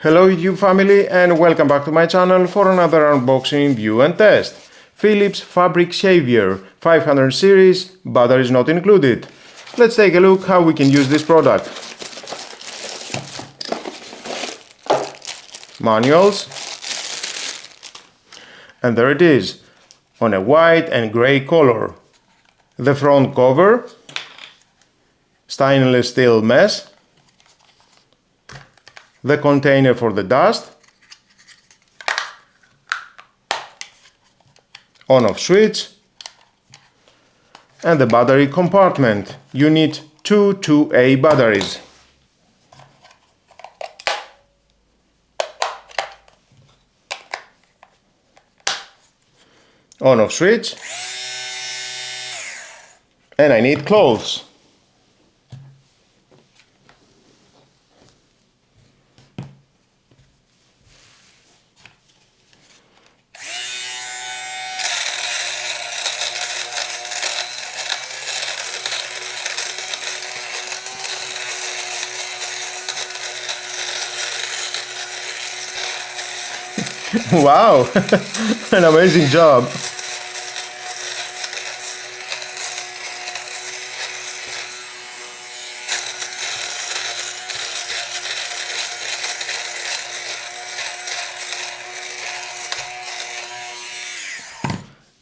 Hello YouTube family and welcome back to my channel for another unboxing, review and test. Philips Fabric Savior 500 series, batteries not included. Let's take a look how we can use this product. Manuals. And there it is, on a white and grey color. The front cover, stainless steel mesh. The container for the dust, on-off switch, and the battery compartment. You need two 2A batteries. On-off switch, and I need clothes. Wow, an amazing job.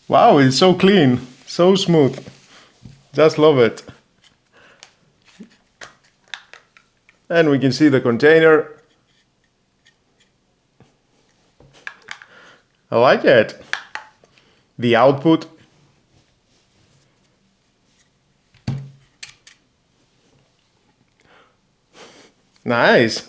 Wow, it's so clean, so smooth. Just love it. And we can see the container. I like it. The output. Nice.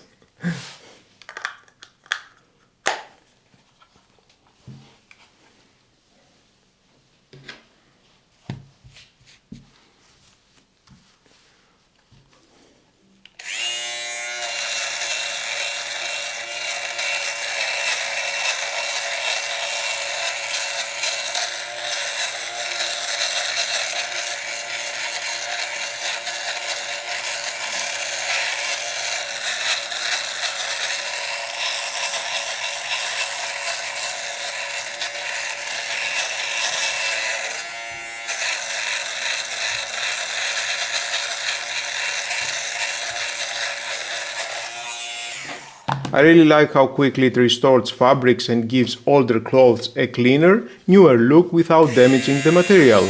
I really like how quickly it restores fabrics and gives older clothes a cleaner, newer look without damaging the material.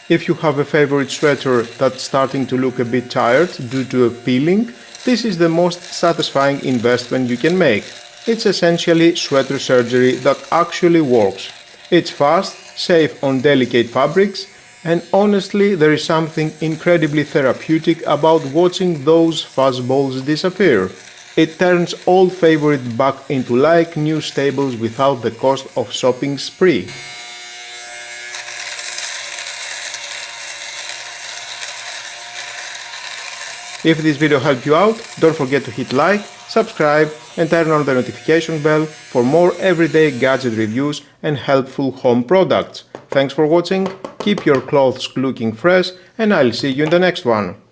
If you have a favorite sweater that's starting to look a bit tired due to a peeling, this is the most satisfying investment you can make. It's essentially sweater surgery that actually works. It's fast, safe on delicate fabrics, and honestly there is something incredibly therapeutic about watching those fuzzballs disappear. It turns old favorite back into like new staples without the cost of shopping spree. If this video helped you out, don't forget to hit like, subscribe and turn on the notification bell for more everyday gadget reviews and helpful home products. Thanks for watching, keep your clothes looking fresh and I'll see you in the next one.